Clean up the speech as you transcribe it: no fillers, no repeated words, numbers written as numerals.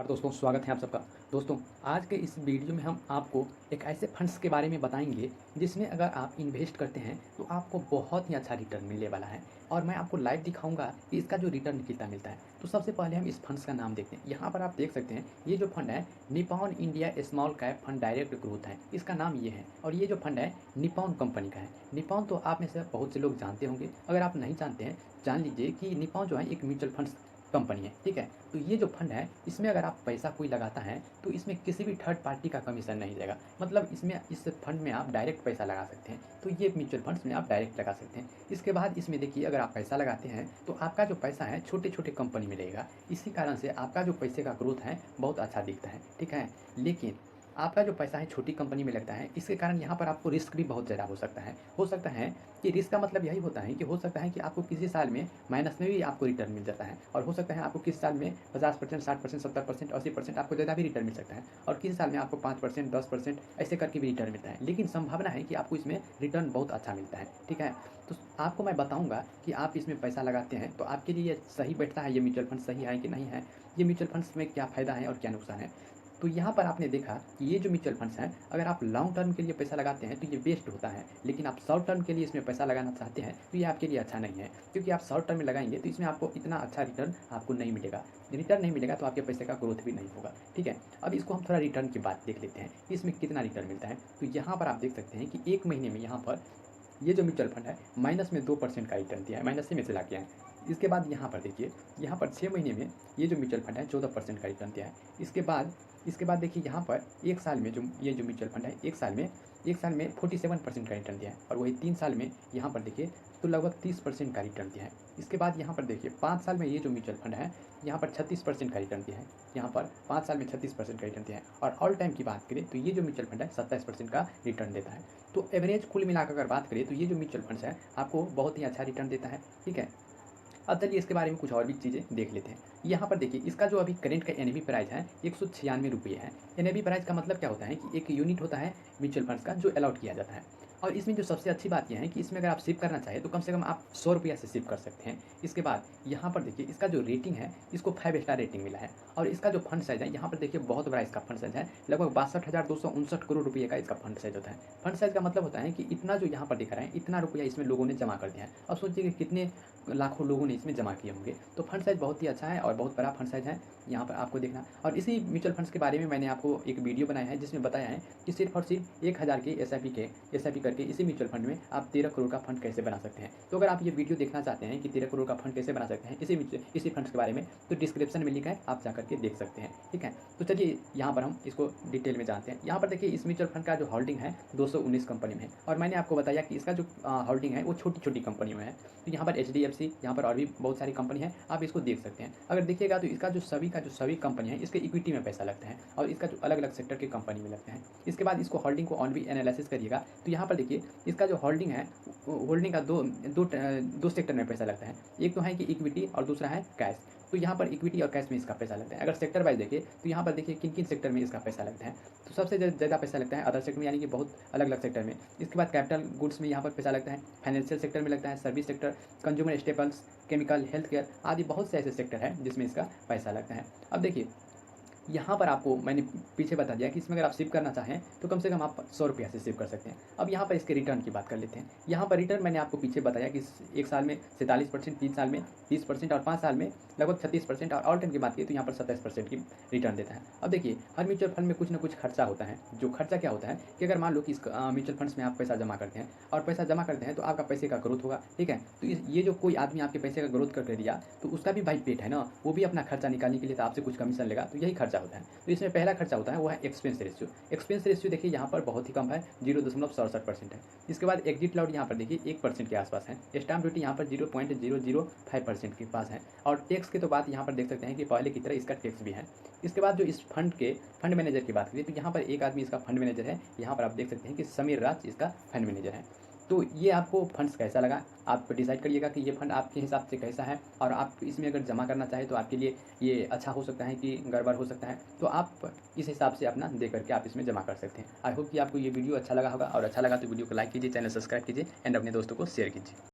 नमस्कार दोस्तों, स्वागत है आप सबका। दोस्तों, आज के इस वीडियो में हम आपको एक ऐसे फंड्स के बारे में बताएंगे जिसमें अगर आप इन्वेस्ट करते हैं तो आपको बहुत ही अच्छा रिटर्न मिलने वाला है और मैं आपको लाइव दिखाऊंगा कि इसका जो रिटर्न कितना मिलता है। तो सबसे पहले हम इस फंड्स का नाम देखते हैं। यहाँ पर आप देख सकते हैं ये जो फंड है Nippon India small cap fund direct growth है, इसका नाम ये है। और ये जो फंड है निपॉन कंपनी का है। निपॉन तो आप में से बहुत से लोग जानते होंगे, अगर आप नहीं जानते हैं जान लीजिए कि निपॉन जो है एक म्यूचुअल फंड्स कंपनी है, ठीक है। तो ये जो फंड है इसमें अगर आप पैसा कोई लगाता है तो इसमें किसी भी थर्ड पार्टी का कमीशन नहीं देगा। मतलब इसमें इस फंड में आप डायरेक्ट पैसा लगा सकते हैं, तो ये म्यूचुअल फंड्स में आप डायरेक्ट लगा सकते हैं। इसके बाद इसमें देखिए, अगर आप पैसा लगाते हैं तो आपका जो पैसा है छोटे छोटे कंपनी में रहेगा, इसी कारण से आपका जो पैसे का ग्रोथ है बहुत अच्छा दिखता है, ठीक है। लेकिन आपका जो पैसा है छोटी कंपनी में लगता है, इसके कारण यहाँ पर आपको रिस्क भी बहुत ज़्यादा हो सकता है कि रिस्क का मतलब यही होता है कि हो सकता है कि आपको किसी साल में माइनस में भी आपको रिटर्न मिल जाता है, और हो सकता है आपको किसी साल में 50%, 60%, 70%, 80% आपको ज़्यादा भी रिटर्न मिल सकता है, और किसी साल में आपको 5%, 10% ऐसे करके भी रिटर्न मिलता है। लेकिन संभावना है कि आपको इसमें रिटर्न बहुत अच्छा मिलता है, ठीक है। तो आपको मैं बताऊंगा कि आप इसमें पैसा लगाते हैं तो आपके लिए सही बैठता है, ये म्यूचुअल फंड सही है कि नहीं है, ये म्यूचुअल फंड्स में क्या फ़ायदा है और क्या नुकसान है। तो यहाँ पर आपने देखा कि ये जो म्यूचुअल फंड्स हैं, अगर आप लॉन्ग टर्म के लिए पैसा लगाते हैं तो ये बेस्ट होता है, लेकिन आप शॉर्ट टर्म के लिए इसमें पैसा लगाना चाहते हैं तो ये आपके लिए अच्छा नहीं है, क्योंकि आप शॉर्ट टर्म में लगाएंगे तो इसमें आपको इतना अच्छा रिटर्न आपको नहीं मिलेगा। रिटर्न नहीं मिलेगा तो आपके पैसे का ग्रोथ भी नहीं होगा, ठीक है। अब इसको हम थोड़ा रिटर्न की बात देख लेते हैं कि इसमें कितना रिटर्न मिलता है। तो यहाँ पर आप देख सकते हैं कि एक महीने में यहाँ पर ये जो म्यूचुअल फंड है माइनस में 2% का रिटर्न दिया है, माइनस से में चला गया है। इसके बाद यहाँ पर देखिए, यहाँ पर 6 महीने में ये जो म्यूचुअल फंड है 14% का रिटर्न दिया है। इसके बाद देखिए, यहाँ पर एक साल में जो ये जो म्यूचुअल फंड है एक साल में 47% का रिटर्न दिया है, और वही 3 साल में यहाँ पर देखिए तो लगभग 30% का रिटर्न दिया है। इसके बाद यहाँ पर देखिए 5 साल में ये जो म्यूचुअल फंड है यहाँ पर 36% का रिटर्न दिया है। यहाँ पर 5 साल में 36% का रिटर्न दिया है। और ऑल टाइम की बात करें तो ये जो म्यूचुअल फंड है 27% का रिटर्न देता है। तो एवरेज कुल मिलाकर अगर बात करें तो ये जो म्यूचुअल फंड्स है आपको बहुत ही अच्छा रिटर्न देता है, ठीक है। अब चलिए इसके बारे में कुछ और भी चीज़ें देख लेते हैं। यहाँ पर देखिए, इसका जो अभी करेंट का एनएवी प्राइस है 196 रुपये है। एनएवी प्राइस का मतलब क्या होता है कि एक यूनिट होता है म्यूचुअल फंड्स का जो अलॉट किया जाता है। और इसमें जो सबसे अच्छी बात यह है कि इसमें अगर आप सिप करना चाहें तो कम से कम आप 100 रुपया से सिप कर सकते हैं। इसके बाद यहाँ पर देखिए, इसका जो रेटिंग है इसको 5 स्टार रेटिंग मिला है। और इसका जो फंड साइज है यहाँ पर देखिए बहुत बड़ा इसका फंड साइज है, लगभग 62,259 करोड़ रुपये का इसका फंड साइज होता है। फंड साइज का मतलब होता है कि इतना जो यहाँ पर दिखा रहे हैं इतना रुपया इसमें लोगों ने जमा कर दिया है। अब सोचिए कि कितने लाखों लोगों ने इसमें जमा किए होंगे। तो फंड साइज बहुत ही अच्छा है और बहुत बड़ा फंड साइज है यहाँ पर आपको देखना। और इसी म्यूचुअल फंड्स के बारे में मैंने आपको एक वीडियो बनाया है जिसमें बताया है कि सिर्फ और सिर्फ 1000 के एसआईपी करके इसी म्यूचुअल फंड में आप 13 करोड़ का फंड कैसे बना सकते हैं। तो अगर आप ये वीडियो देखना चाहते हैं कि 13 करोड़ का फंड कैसे बना सकते हैं इसी फंड्स के बारे में, तो डिस्क्रिप्शन में लिखा है, आप जाकर के देख सकते हैं, ठीक है। तो चलिए यहाँ पर हम इसको डिटेल में जानते हैं। यहाँ पर देखिए, इस म्यूचुअल फंड का जो होल्डिंग है 219 कंपनी में है, और मैंने आपको बताया कि इसका जो होल्डिंग है वो छोटी छोटी कंपनियों में है। तो यहाँ पर HDFC, यहाँ पर और भी बहुत सारी कंपनी है, आप इसको देख सकते हैं। अगर देखिएगा तो इसका जो सभी कंपनी है इसके इक्विटी में पैसा लगता है, और इसका जो अलग अलग सेक्टर के कंपनी में लगता है। इसके बाद इसको होल्डिंग को ऑन भी एनालिसिस करिएगा तो यहाँ पर देखिए, इसका जो होल्डिंग है होल्डिंग का दो सेक्टर में पैसा लगता है। एक तो है कि इक्विटी और दूसरा है कैश। तो यहाँ पर इक्विटी और कैश में इसका पैसा लगता है। अगर सेक्टर वाइज देखिए तो यहाँ पर देखिए किन किन सेक्टर में इसका पैसा लगता है। तो सबसे ज़्यादा पैसा लगता है अदर सेक्टर में, यानी कि बहुत अलग अलग सेक्टर में। इसके बाद कैपिटल गुड्स में यहाँ पर पैसा लगता है, फाइनेंशियल सेक्टर में लगता है, service sector, consumer staples, chemical, health care आदि बहुत से ऐसे सेक्टर हैं जिसमें इसका पैसा लगता है। अब देखिए, यहाँ पर आपको मैंने पीछे बता दिया कि इसमें अगर आप सिप करना चाहें तो कम से कम आप 100 रुपया से सिप कर सकते हैं। अब यहाँ पर इसके रिटर्न की बात कर लेते हैं। यहाँ पर रिटर्न मैंने आपको पीछे बताया कि एक साल में 47%, 3 साल में 30% और 5 साल में लगभग 36%, और ऑल टाइम की बात की तो यहाँ पर 27% की रिटर्न देता है। अब देखिए, हर म्यूचुअल फंड में कुछ ना कुछ खर्चा होता है। जो खर्चा क्या होता है कि अगर मान लो कि इस म्यूचुअल फंड्स में आप पैसा जमा करते हैं और पैसा जमा करते हैं तो आपका पैसे का ग्रोथ होगा, ठीक है। तो ये जो कोई आदमी आपके पैसे का ग्रोथ करके दिया तो उसका भी भाई पेट है ना, वो भी अपना खर्चा निकालने के लिए तो आपसे कुछ कमीशन लेगा, तो यही खर्चा होता है। तो इसमें पहला खर्चा होता है वो है एक्सपेंस रेशियो। एक्सपेंस रेशियो देखिए यहाँ पर बहुत ही कम है, 0.67% है। इसके बाद एग्जिट लॉट यहाँ पर देखिए 1% के आसपास है। स्टाम्प ड्यूटी यहाँ पर 0.005% के पास है। और टैक्स के तो बात यहाँ पर देख सकते हैं कि पहले की तरह इसका टैक्स भी है। इसके बाद जो इस फंड मैनेजर की बात करें तो यहाँ पर एक आदमी इसका फंड मैनेजर है। यहाँ पर आप देख सकते हैं कि समीर राज इसका फंड मैनेजर है। तो ये आपको फंड्स कैसा लगा, आप डिसाइड करिएगा कि ये फंड आपके हिसाब से कैसा है, और आप इसमें अगर जमा करना चाहें तो आपके लिए ये अच्छा हो सकता है कि गड़बड़ हो सकता है। तो आप इस हिसाब से अपना दे करके आप इसमें जमा कर सकते हैं। आई होप कि आपको ये वीडियो अच्छा लगा होगा, और अच्छा लगा तो वीडियो को लाइक कीजिए, चैनल सब्सक्राइब कीजिए एंड अपने दोस्तों को शेयर कीजिए।